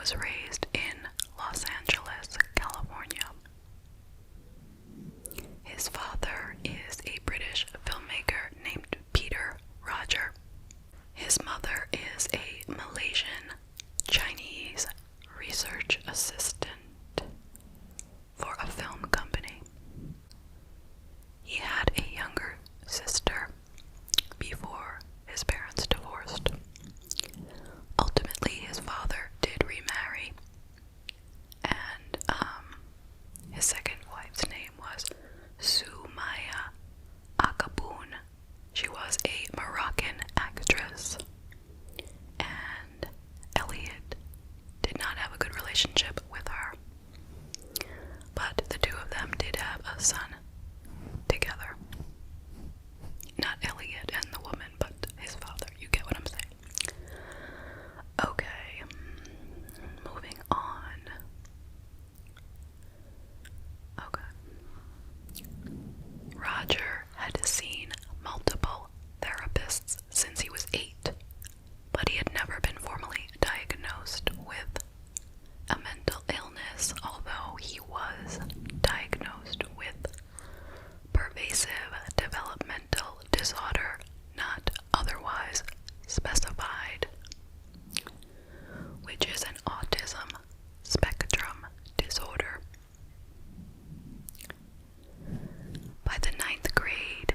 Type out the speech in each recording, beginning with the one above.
was raised in Los Angeles, California. His father is a British filmmaker named Peter Rodger. His mother is a Malaysian Chinese research assistant for a film company. He had a younger sister before his parents divorced. Ultimately, his father did remarry, and his second wife's name was Sumaya Akabun. She was a Moroccan actress, and Elliot did not have a good relationship with her, but the two of them did have a son together. Not Elliot and the woman, but his father. You get what I'm saying? Okay, moving on. Okay. Rodger had seen multiple therapists since he was 8, but he had never been formally diagnosed with a mental illness, although he was diagnosed with pervasive developmental disorder not otherwise specified, which is an autism spectrum disorder. By the 9th grade,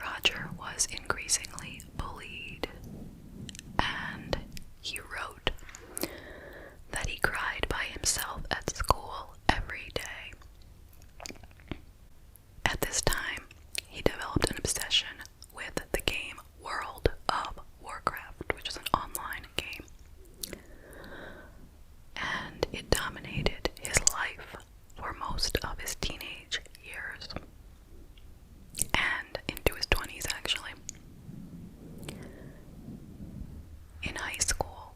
Rodger was increasingly bullied, and he wrote that he cried by himself at school every day. At this time, he developed an obsession with the game World of Warcraft, which is an online game, and it dominated his life for most of his teenage years, and into his 20s actually. In high school,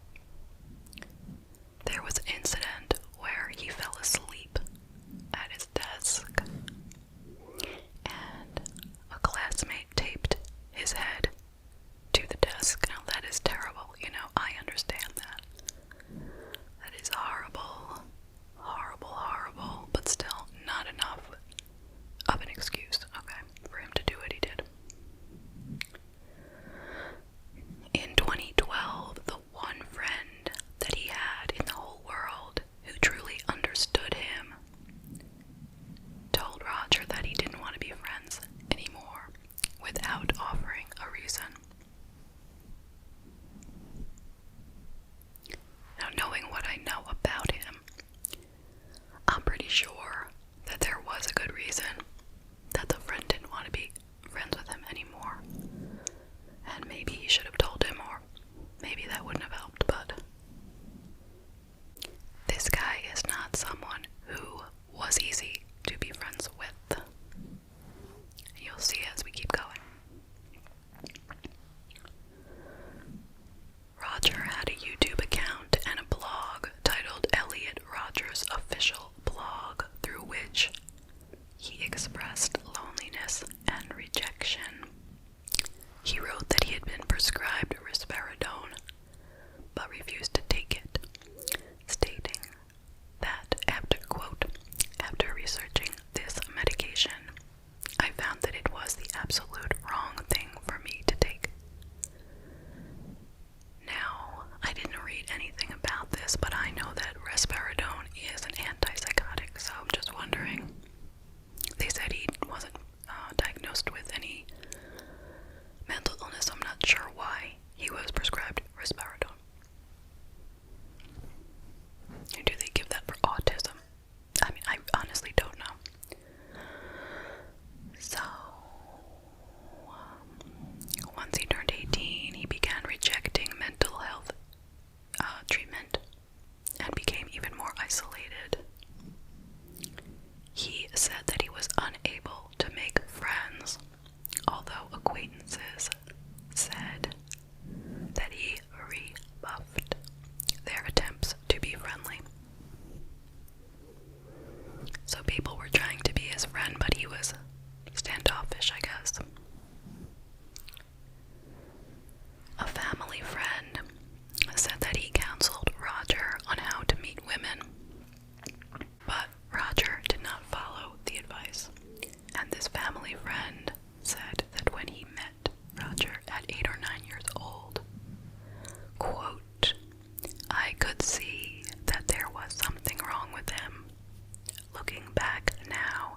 looking back now,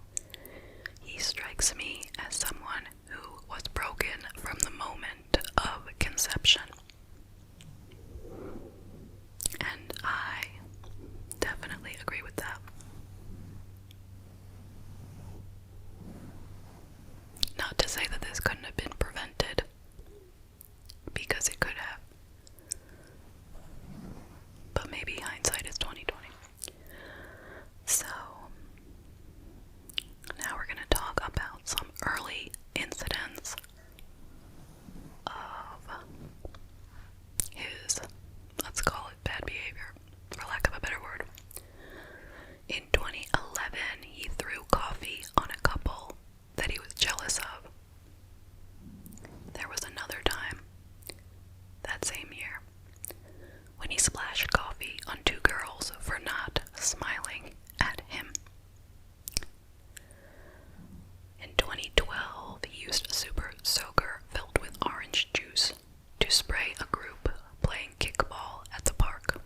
he strikes me as someone who was broken from the moment of conception. And I definitely agree with that. Not to say that this couldn't have been prevented, because it could have. But maybe hindsight is 20/20. So now we're going to talk about some early incidents of his, let's call it bad behavior, for lack of a better word. In 2011, he threw coffee on a couple that he was jealous of. There was another time, that same year, when he splashed coffee on two girls for not smiling at him. In 2012, he used a super soaker filled with orange juice to spray a group playing kickball at the park.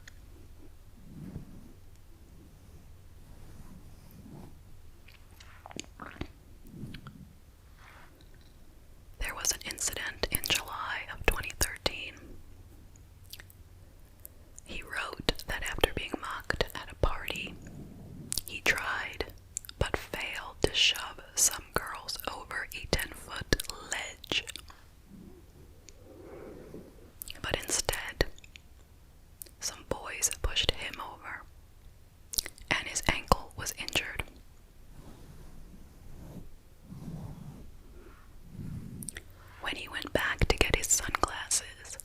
There was an incident in July of 2013. He wrote that after being mocked at a party, he tried but failed to shove some girls over a 10-foot ledge. But instead, some boys pushed him over, and his ankle was injured. When he went back to get his sunglasses,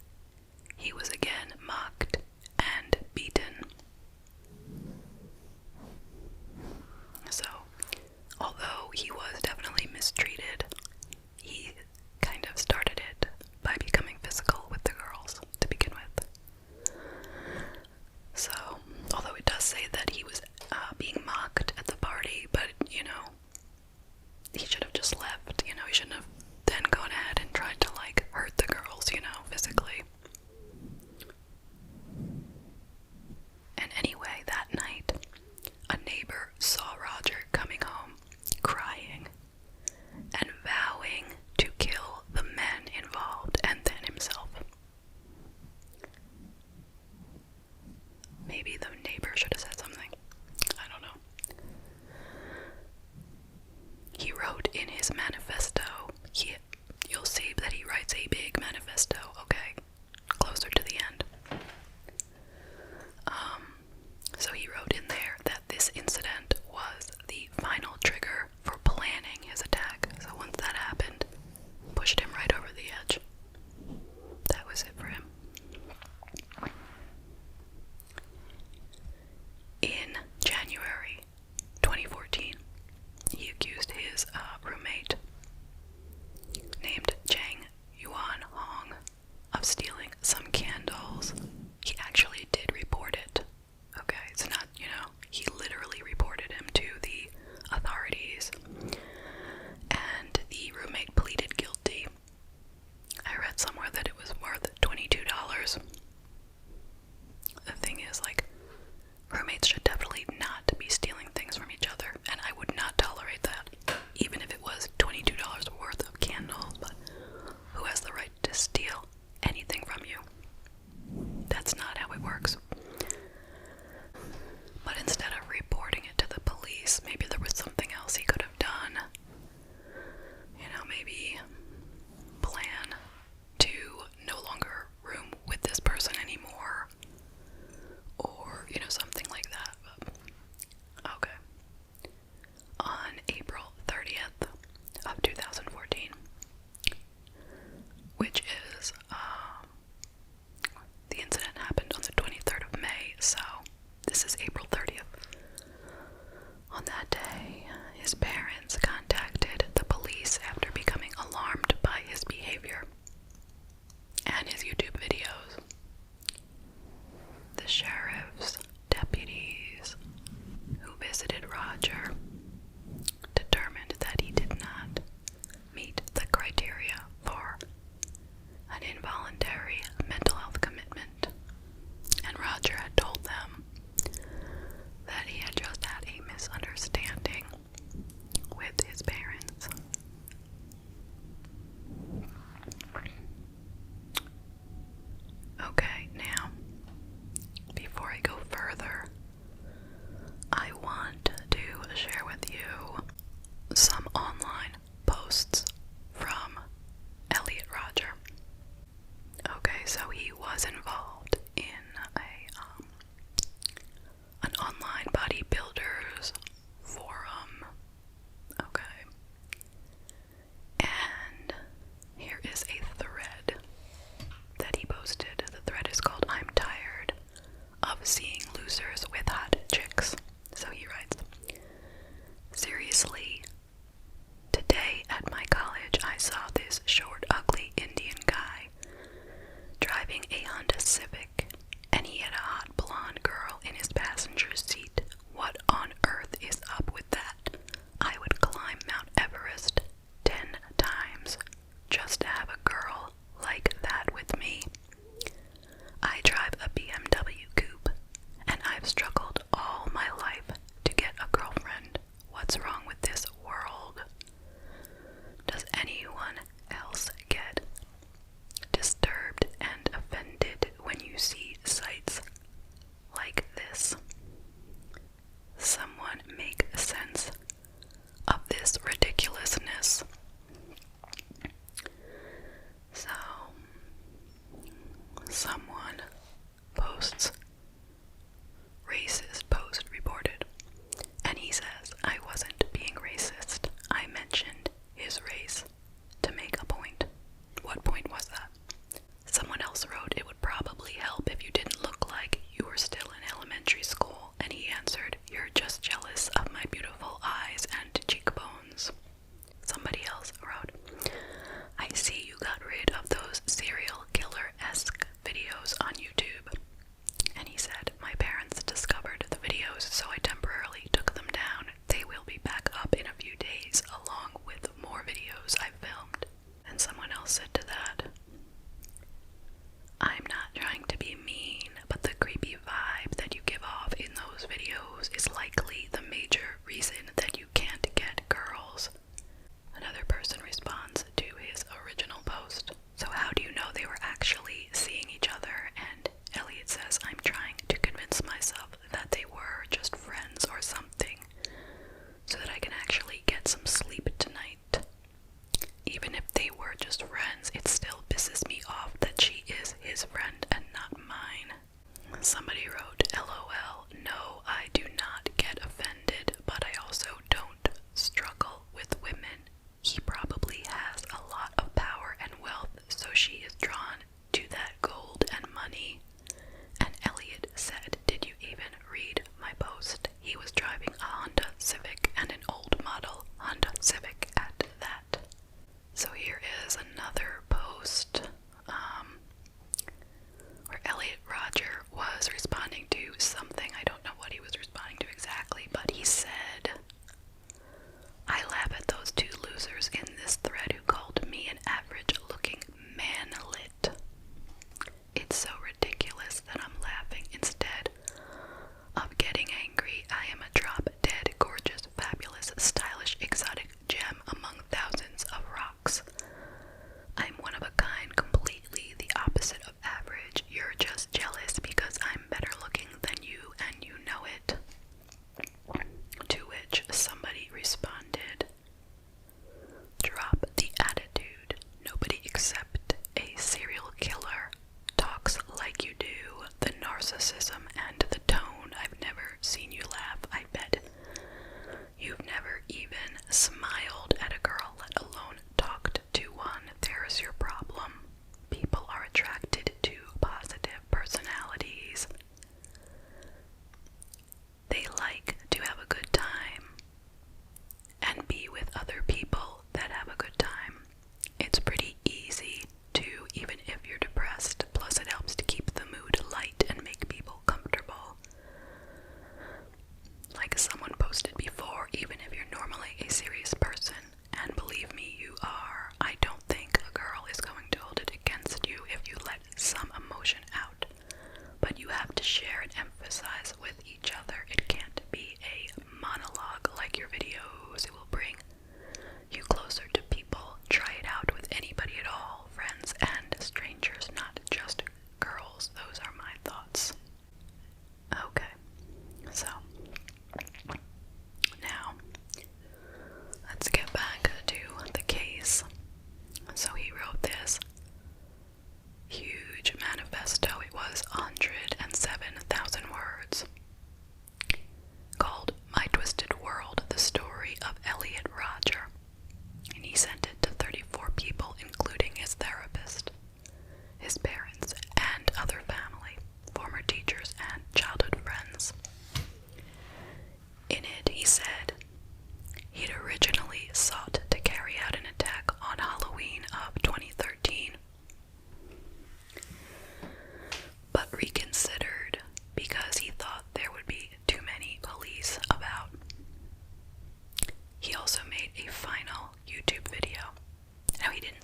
he was again mocked and beaten. So, although he was definitely mistreated, he kind of started it by becoming physical with the girls to begin with. So, although it does say that he was being mocked at the party, but, he should have just left, he shouldn't have then gone ahead and tried to, hurt the girls, physically. And anyway, that night, a neighbor saw Rodger coming home, crying, and vowing to kill the men involved and then himself. Maybe the neighbor should have said something. I don't know. He wrote in his manifesto, you'll see that he writes a big manifesto, okay? Closer to the end. So he wrote in there that this incident was the final trigger for planning his attack. So once that happened, pushed him right over the edge. That was it for him. post's racist post reported. And he says, "I wasn't being racist. I mentioned his race to make a point." What point was that? Someone else wrote, "It would probably help if you didn't look like you were still in elementary school." And he answered, "You're just jealous of my beautiful eyes and cheekbones." Somebody else wrote, "I see you got rid of those serial killer-esque videos on YouTube." And he said, "My parents discovered the videos, so I temporarily took them down. They will be back up in a few days, along with more videos I filmed." And someone else said to that, "I'm not trying to be mean, but the creepy vibe that you give off in those videos is likely the major reason that you can't get girls." Another person responds to his original post, "So how do you know they were actually seeing each other?" And Elliot says, "I'm trying to convince myself that they were just friends or something, so that I can actually get some sleep tonight. Even if they were just friends, it still pisses me off that she is his friend and not mine." Somebody wrote, "LOL, no, I do not get offended, but I also don't struggle with women. He probably has a lot of power and wealth, so she is drawn to that gold and money." And Elliot said, "Did you even read my post? He was driving a Honda Civic, and an old model Honda Civic at that." So here is another post where Elliot Rodger was responding to something. I don't know what he was responding to exactly, but he said, "I laugh at those two losers in this thread who called me an average-looking manlet. It's so ridiculous that I'm laughing. Instead of getting angry, I am a drop-dead, gorgeous, fabulous, stylish, exotic gem among thousands of rocks. I'm one of a kind, completely the opposite of average. You're just jealous because I'm better looking than you, and you know it." To which somebody responded, "Drop the attitude. Nobody except a serial killer talks like you do. The narcissism and the tone. I've never seen you laugh. I bet you've never even smiled at a girl, let alone talked to one. There's your problem. People are attracted to positive personalities. They like to have a good time and be with other people that have a good time. It's pretty easy to, even if you're depressed, plus it helps to keep the mood light and make people comfortable. Like someone posted before, even if you're normally a serious person, and believe me, you are, I don't think a girl is going to hold it against you if you let some emotion out. But you have to share and emphasize with each other. It can't be a monologue like your videos. It will bring you closer to people. Try it out with anybody at all, friends and strangers, not just girls. Those are my thoughts." Okay, so now let's get back to the case. So he wrote this huge manifesto. It was 107,000 words, called "My Twisted World, the Story of Elliot Rodger." And he sent it to 34 people, including his therapist, his parents, and other family, former teachers, and childhood friends. In it, he said he'd originally sought to carry out an attack on Halloween of 2013, but reconsidered because he thought there would be too many police about. He also made a final YouTube video. Now he didn't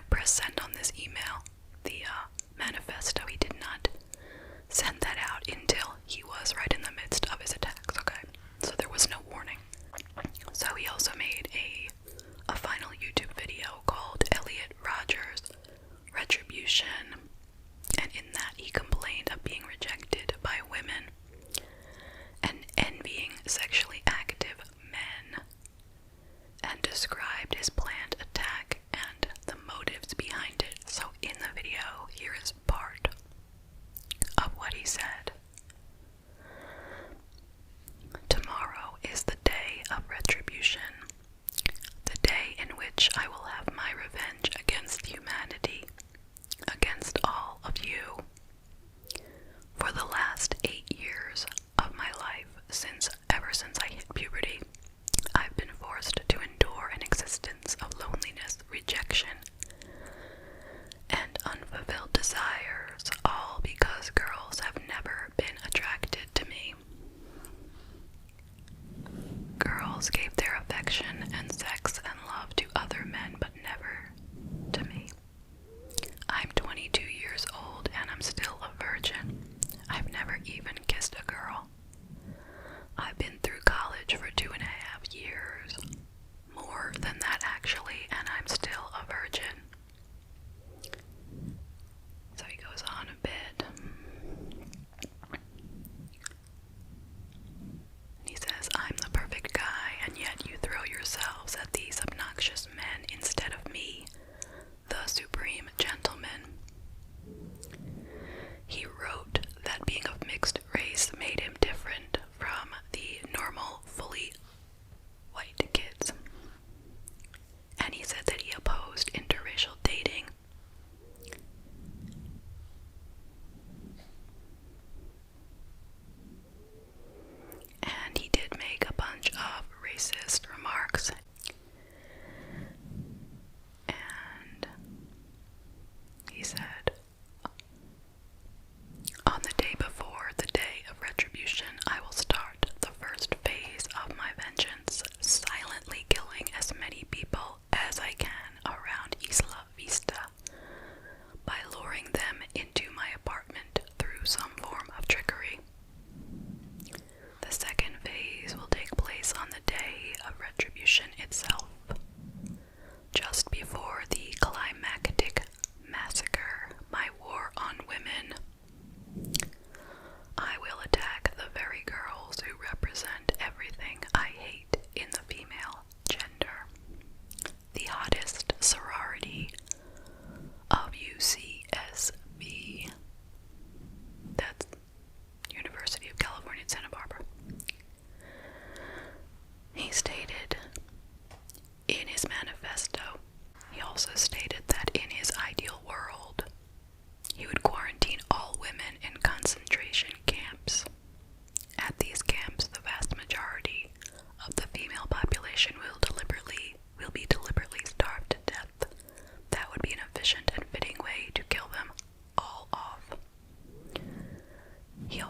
press send on this email, the manifesto. He did not send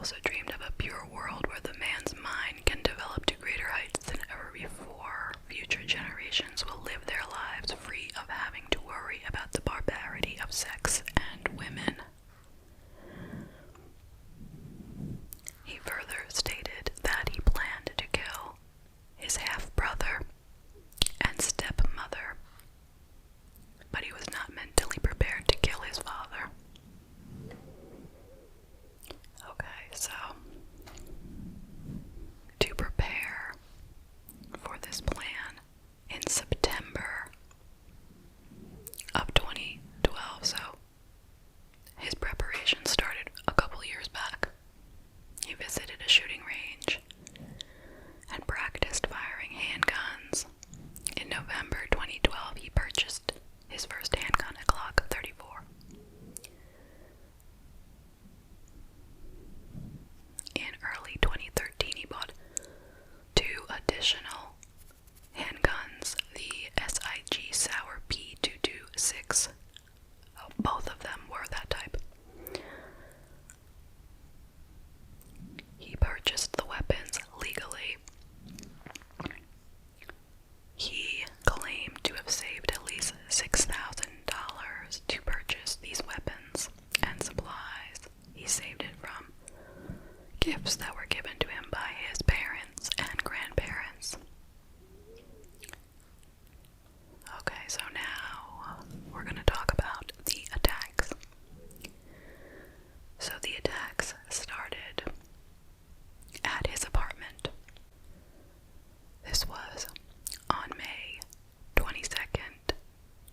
also dreamed of a pure world where the man's mind can develop to greater heights than ever before. Future generations will live their lives free of having to worry about the barbarity of sex and women. He further stated that he planned to kill his half-brother and stepmother, but he was not mentally prepared to kill his father. Okay, so to prepare for this plan, in September of 2012, so his preparation started a couple years back. He visited a shooting range and practiced firing handguns. In November 2012, he purchased his first handgun, a Glock 34. In early 2013, he bought 2 additional handguns, the SIG Sauer P226. Both of them were that type. He purchased the weapons legally. He claimed to have saved at least $6,000 to purchase these weapons and supplies. He saved it from gifts that were given to him by his parents and grandparents. Okay, so now we're going to talk about the attacks. So the attacks started at his apartment. This was on May 22nd,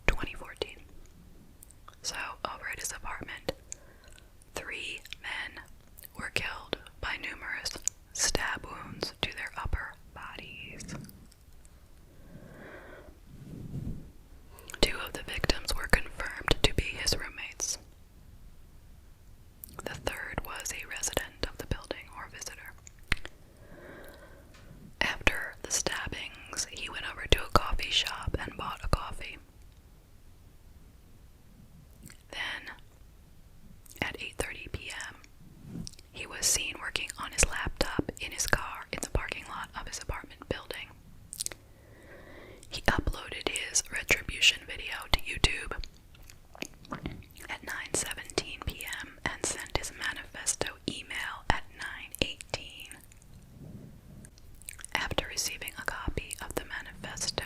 2014. So over at his apartment, 3 men were killed by numerous stab wounds to their upper bodies. 2 of the victims were confirmed to be his roommates. The third was a resident of the building or visitor. After the stabbings, he went over to a coffee shop and bought a coffee. Then, at 8:30 p.m., he was seen working on his laptop in his car in the parking lot of his apartment building. He uploaded his retribution video to YouTube at 9:17 p.m. and sent his manifesto email at 9:18. After receiving a copy of the manifesto,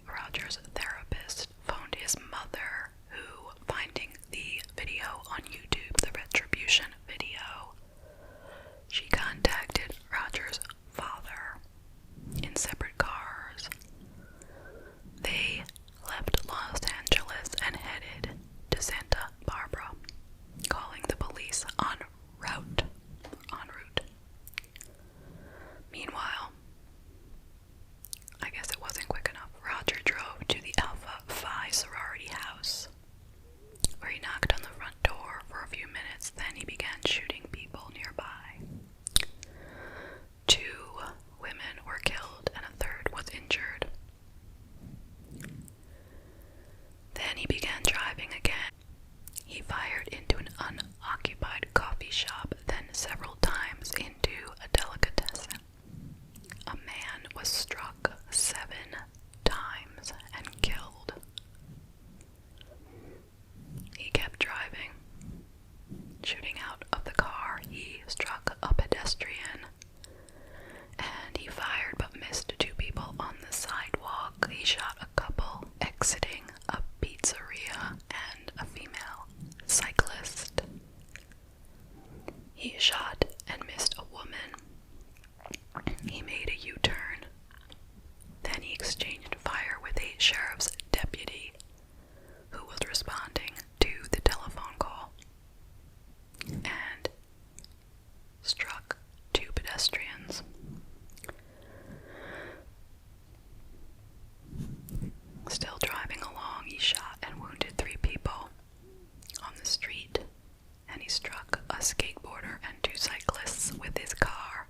Rodger's therapist phoned his mother, who, finding the video on YouTube, the retribution video, she contacted Rodger's father in separate cars. They left Los Angeles and headed to Santa Barbara, calling the police en route. Meanwhile, I guess it wasn't quick enough. Rodger drove to the Alpha Phi sorority house, where he knocked on the front door for a few minutes. Then he began shooting people nearby. 2 women were killed and a third was injured. Then he began driving again. He fired into an unoccupied coffee shop, then several times into a delicatessen. A man was struck 7 times and killed. He kept driving. Shooting out of the car, he struck a pedestrian, and he fired but missed 2 people on the sidewalk. He shot a couple exiting a pizzeria and a female cyclist. He shot and missed a woman. He made a U-turn. Then he exchanged fire with a sheriff's deputy who was responding to the telephone call, and struck 2 pedestrians. Still driving along, he shot and wounded 3 people on the street, and he struck a skateboarder and 2 cyclists with his car.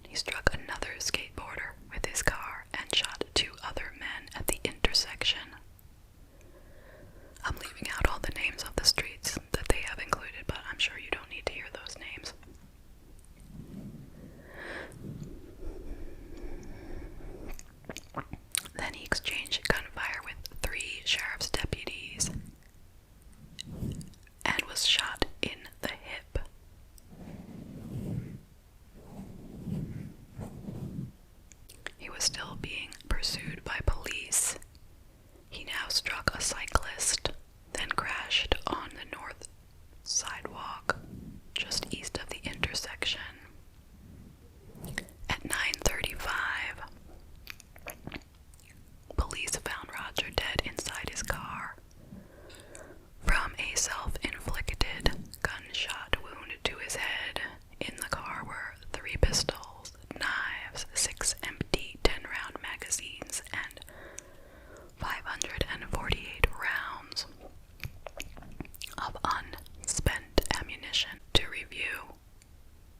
He struck another skateboarder with his car and shot 2 other men at the intersection. I'm leaving out all the names of the streets that they have included, but I'm sure you don't need to hear those names. still being pursued by police. He now struck a cyclist, then crashed on the north sidewalk just east of the intersection. At 9:35, police found Rodger dead inside his car from a self-inflicted gunshot wound to his head. In the car were 3 pistols, knives, 6 empty 10-round magazines, and 548 rounds of unspent ammunition. To review,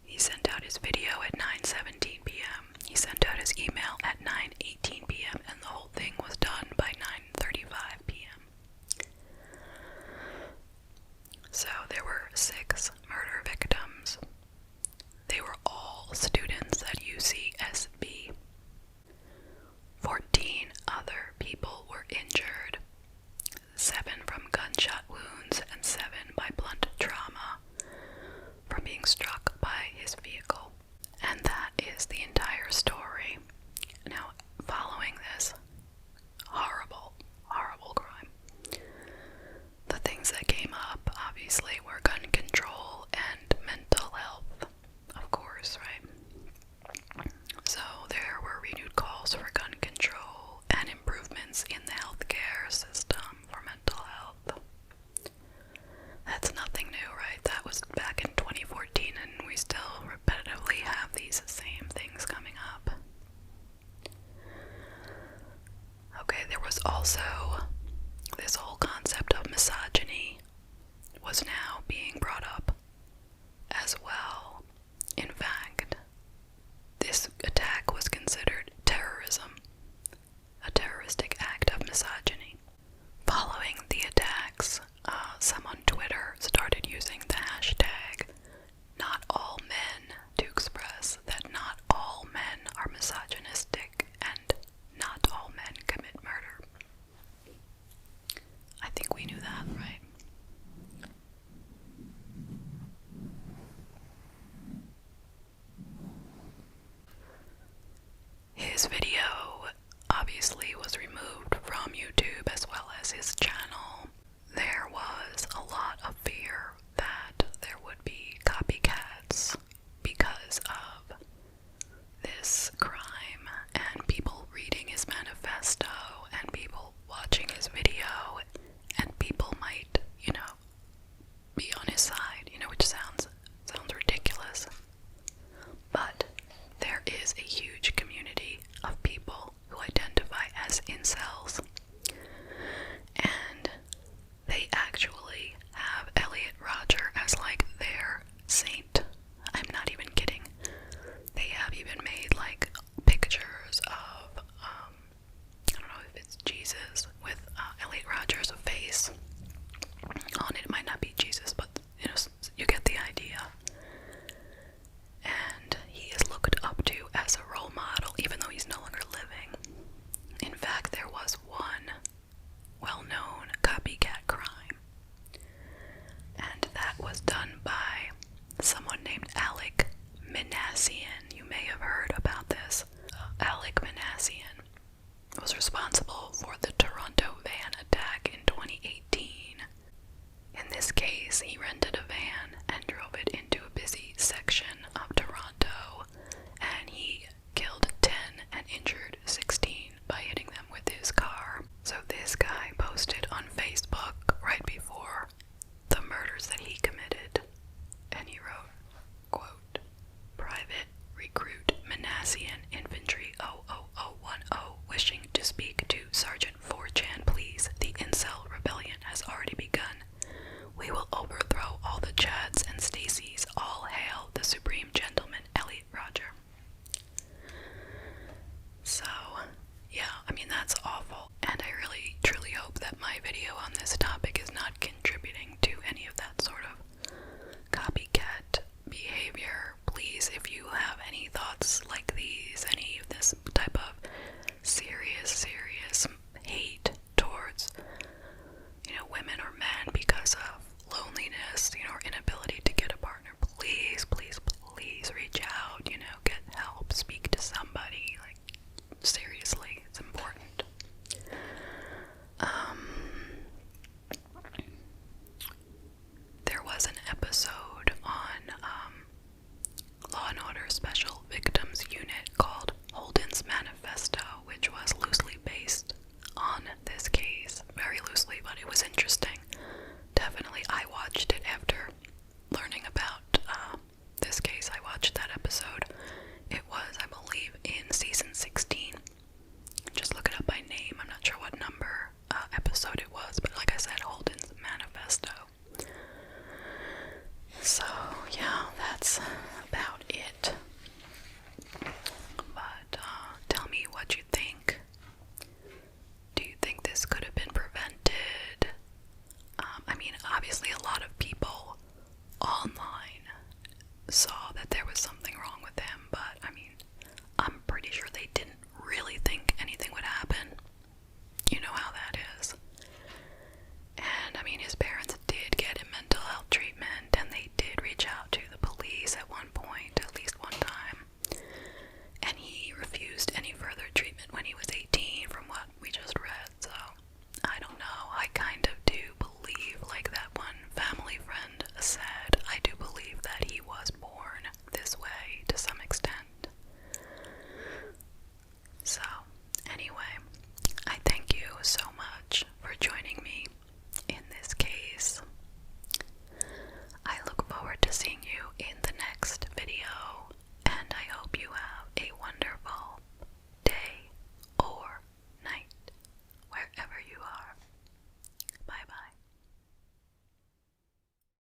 he sent out his video at 9:17 p.m. He sent out his email at 9:18 p.m. and the whole thing was done by 9:35 p.m. So there were 6 murder victims. They were all students at UCSB. 14 other people were injured, 7 from gunshot wounds and 7 by blunt trauma from being struck by his vehicle. And that is the